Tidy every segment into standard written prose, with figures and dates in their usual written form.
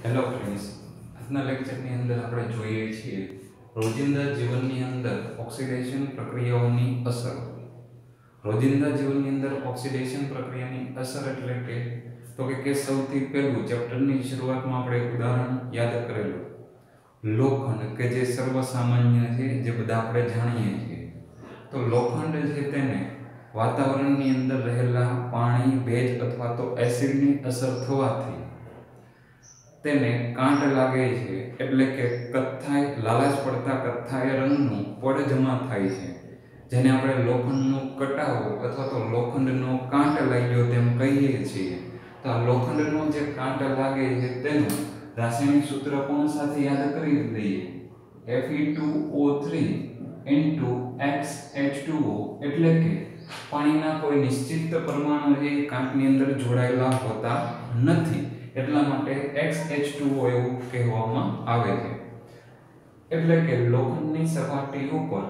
Hello friends, આજના લેક્ચરની અંદર આપણે જોઈએ છીએ રોજિંદા જીવનની અંદર ઓક્સિડેશન પ્રક્રિયાઓની અસર. રોજિંદા જીવનની અંદર ઓક્સિડેશન પ્રક્રિયાની અસર એટલે કે સૌથી પહેલું ચેપ્ટરની શરૂઆતમાં આપણે એક ઉદાહરણ યાદ કરેલું, લોખંડ, કે જે સર્વસામાન્ય છે, જે બધા આપણે જાણીએ છીએ. તો લોખંડ છે તેને વાતાવરણની અંદર રહેલા પાણી, ભેજ અથવા તો એસિડની અસર થવાથી તેને કાંટ લાગે છે, એટલે કે કથ્થાઈ, લાલાશ પડતા કથ્થાઈ રંગનું પડ જમા થાય છે, જેને આપણે લોખંડનો કટાવો અથવા તો લોખંડનો કાંટ લાગ્યો તેમ કહીએ છીએ. તો આ લોખંડનો જે કાંટ લાગે છે તેનું રાસાયણિક સૂત્ર કોણ સાથે યાદ કરી દઈએ? Fe2O3 X H2O, એટલે કે પાણીના કોઈ નિશ્ચિત પરમાણુ એ કાંટની અંદર જોડાયેલા હોતા નથી, એટલા માટે XH2O એવું કહેવામાં આવે છે. એટલે કે લોખંડની સપાટી ઉપર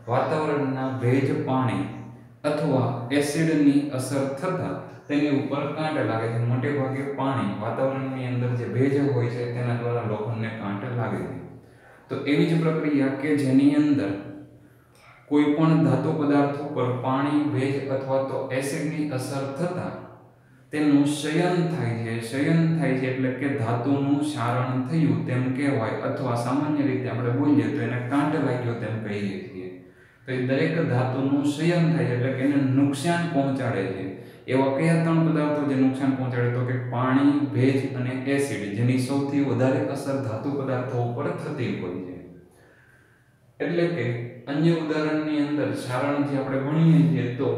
વાતાવરણના ભેજ, પાણી અથવા એસિડની અસર થતાં તેની ઉપર કાંટ લાગે છે. મોટે ભાગે પાણી, વાતાવરણની અંદર જે ભેજ હોય છે તેના દ્વારા લોખંડને કાંટ લાગે છે. તો એવી જ પ્રક્રિયા કે જેની અંદર કોઈ પણ ધાતુ પદાર્થો પર પાણી, ભેજ અથવા તો એસિડની અસર થતાં તેનું ક્ષયન થાય છે. ક્ષયન થાય છે એટલે કે ધાતુનું ક્ષારણ થયું તેમ કહેવાય, અથવા સામાન્ય રીતે આપણે બોલીએ તો એને કાંટ લાગ્યો તેમ કહીએ છીએ. તો એ દરેક ધાતુનું ક્ષયન થાય છે એટલે કે એને નુકસાન પહોંચાડે છે. એવા કયા ત્રણ પદાર્થો જે નુકસાન પહોંચાડે? તો કે પાણી, ભેજ અને એસિડ, જેની સૌથી વધારે અસર ધાતુ પદાર્થો ઉપર થતી હોય છે. એટલે કે અન્ય ઉદાહરણની અંદર ક્ષારણ જે આપણે ભણીએ છીએ, તો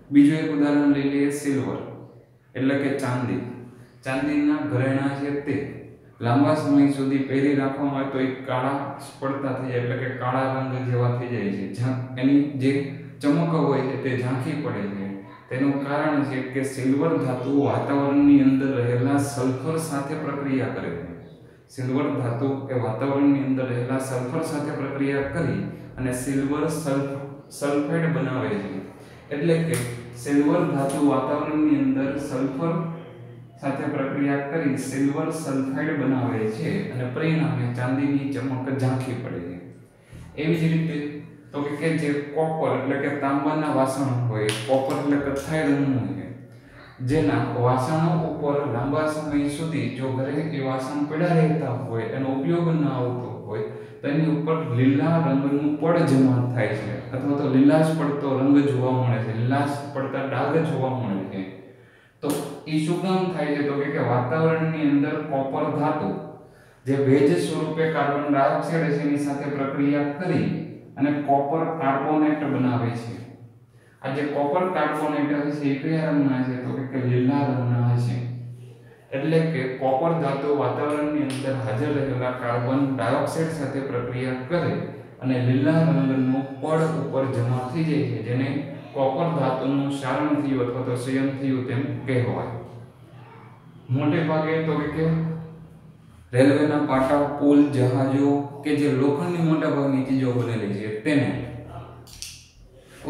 બીજું એક ઉદાહરણ લઈ લઈએ, સિલ્વર એટલે કે ચાંદી. ચાંદીના ઘરેણા છે તે લાંબા સમય સુધી પહેરી રાખવામાં આવે તો એ કાળા પડતા થઈ જાય, એટલે કે કાળા રંગ જેવા થઈ જાય છે. એની જે ચમક હોય છે તે ઝાંખી પડે છે. તેનું કારણ છે કે સિલ્વર ધાતુ વાતાવરણની અંદર રહેલા સલ્ફર સાથે પ્રક્રિયા કરે છે. સિલ્વર ધાતુ એ વાતાવરણની અંદર રહેલા સલ્ફર સાથે પ્રક્રિયા કરી અને સિલ્વર સલ્ફાઇડ બનાવે છે. એટલે કે સિલ્વર ધાતુ વાતાવરણની અંદર સલ્ફર સાથે પ્રક્રિયા કરી સિલ્વર સલ્ફાઇડ બનાવે છે અને પરિણામે ચાંદીની ચમક ઝાંખી પડે છે. એવી જ રીતે તો કે જે કોપર એટલે કે તાંબાના વાસણો હોય, કોપર એટલે કથ્થાઈ રંગનું છે, જેના વાસણો ઉપર લાંબા સમય સુધી જો ઘરે એ વાસણ પડ્યા રહેતા હોય, એનો ઉપયોગ ન આવતો હોય, તો એની ઉપર લીલા રંગનું પડ જમા થાય છે, અથવા તો લીલાશ પડતો રંગ જોવા મળે છે, લીલાશ પડતા ડાઘ જોવા મળે છે. તો એ શું કામ થાય છે? તો કે વાતાવરણની અંદર કોપર ધાતુ જે ભેજ સ્વરૂપે કાર્બન ડાયોક્સાઇડ છે એની સાથે પ્રક્રિયા કરી અને કોપર કાર્બોનેટ બનાવે છે. આ જે કોપર કાર્બોનેટ હશે એ કયા રંગના છે? તો કે લીલા રંગના હશે. એટલે કે કોપર ધાતુ વાતાવરણની અંદર હાજર રહેલા કાર્બન ડાયોક્સાઇડ સાથે પ્રક્રિયા કરે અને લીલા રંગનું પડ ઉપર જમા થઈ જાય છે, જેને કોપર ધાતુનું ક્ષારણ થયું અથવા તો ક્ષયન થયું તેમ કહેવાય. મોટે ભાગે તો કે રેલવેના પાટા, પુલ, જહાજો કે જે લોખંડની મોટા ભાગની ચીજો બનેલી છે તેને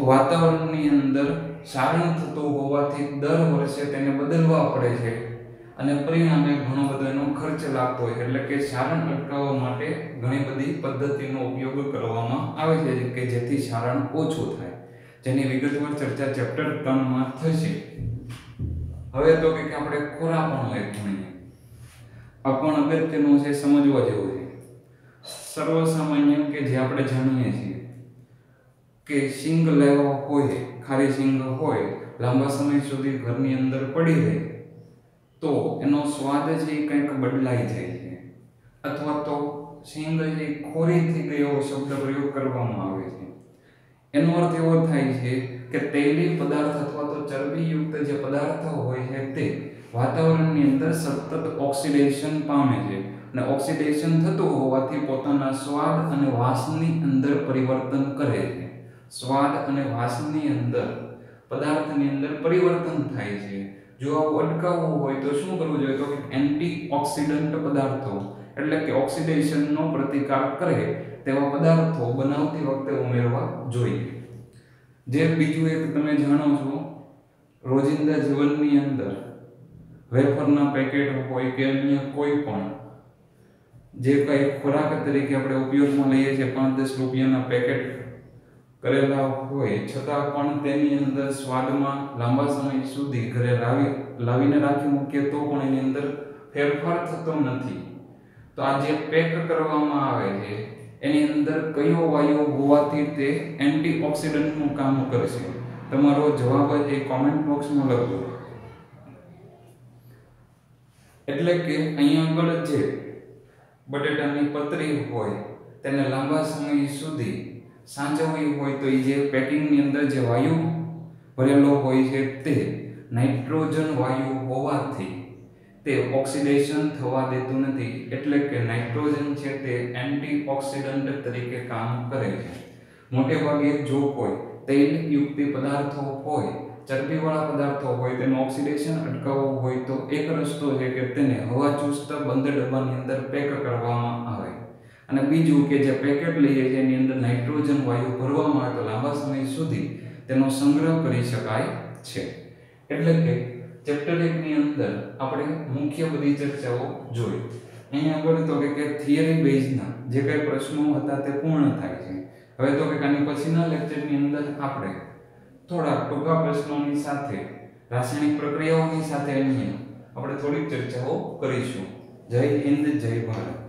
વાતાવરણની અંદર ક્ષારણ થતું હોવાથી દર વર્ષે તેને બદલવા પડે છે અને પરિણામે ઘણો બધો એનો ખર્ચ લાગતો હોય. એટલે કે ક્ષારણ અટકાવવા માટે ઘણી બધી પદ્ધતિનો ઉપયોગ કરવામાં આવે છે કે જેથી ક્ષારણ ઓછું થાય, જેની વિગતવાર ચર્ચા ચેપ્ટર 3 માં થશે. હવે તો કે આપણે ખોરાપણું એક ભણીએ. આ પણ અગત્યનું છે, સમજવા જેવું છે. સર્વસામાન્ય કે જે આપણે જાણીએ છીએ કે સિંગ લેવા હોય, ખારી સિંગ હોય, લાંબા સમય સુધી ઘરની અંદર પડી રહે તો એનો સ્વાદ છે એ કંઈક બદલાઈ જાય છે, અથવા તો સિંગ જે ખોરી થઈ ગયો શબ્દ પ્રયોગ કરવામાં આવે છે. એનો અર્થ એવો થાય છે કે તેલી પદાર્થ અથવા તો ચરબીયુક્ત જે પદાર્થ હોય છે તે વાતાવરણની અંદર સતત ઓક્સિડેશન પામે છે અને ઓક્સિડેશન થતું હોવાથી પોતાના સ્વાદ અને વાસની અંદર પરિવર્તન કરે છે. સ્વાદ અને વાસની અંદર, પદાર્થની અંદર પરિવર્તન થાય છે. જો આવું અટકાવવું હોય તો શું કરવું જોઈએ? તો એન્ટીઓક્સિડન્ટ પદાર્થો એટલે કે ઓક્સિડેશનનો પ્રતિકાર કરે તેવા પદાર્થો બનાવતી વખતે ઉમેરવા જોઈએ. જે બીજું એક તમે જાણો છો, રોજિંદા જીવનની અંદર વેફરના પેકેટ હોય કે અન્ય કોઈ પણ જે કંઈ ખોરાક તરીકે આપણે ઉપયોગમાં લઈએ છીએ 5-10 રૂપિયાના પેકેટ કરેલા હોય છતાં પણ તેની અંદર સ્વાદમાં લાંબા સમય સુધી ઘરે લાવીને રાખી મૂકીએ તો પણ એની અંદર ફેરફાર થતો નથી. તો આ જે પેક કરવામાં આવે છે એની અંદર કયો વાયુ હોવાથી તે એન્ટીઓક્સિડન્ટનું કામ કરશે? તમારો જવાબ એ કોમેન્ટ બોક્સમાં લખો. એટલે કે અહીંયા આગળ જે બટેટાની પતરી હોય તેને લાંબા સમય સુધી સાચવવી હોય તો એ જે પેકિંગની અંદર જે વાયુ ભરેલો હોય છે તે નાઇટ્રોજન વાયુ હોવાથી તે ઓક્સિડેશન થવા દેતું નથી. એટલે કે નાઇટ્રોજન છે તે એન્ટીઓક્સિડન્ટ તરીકે કામ કરે છે. મોટે ભાગે જો કોઈ તૈલયુક્ત પદાર્થો હોય, ચરબીવાળા પદાર્થો હોય, તેનું ઓક્સિડેશન અટકાવવું હોય તો એક રસ્તો છે કે તેને હવાચુસ્ત બંધ ડબ્બાની અંદર પેક કરવામાં આવે. અને બીજું કે જે પેકેટ લઈએ છીએ એની અંદર નાઇટ્રોજન વાયુ ભરવામાં આવે તો લાંબા સમય સુધી તેનો સંગ્રહ કરી શકાય છે. એટલે કે ચેપ્ટર 1 ની અંદર આપણે મુખ્ય બધી ચર્ચાઓ જોઈ. અહીંયા આગળ તો કે થિયરી બેઝના જે કંઈ પ્રશ્નો હતા તે પૂર્ણ થાય છે. હવે તો કે આની પછીના લેક્ચરની અંદર આપણે થોડા ટૂંકા પ્રશ્નોની સાથે રાસાયણિક પ્રક્રિયાઓની સાથે આપણે થોડીક ચર્ચાઓ કરીશું. જય હિન્દ, જય ભારત.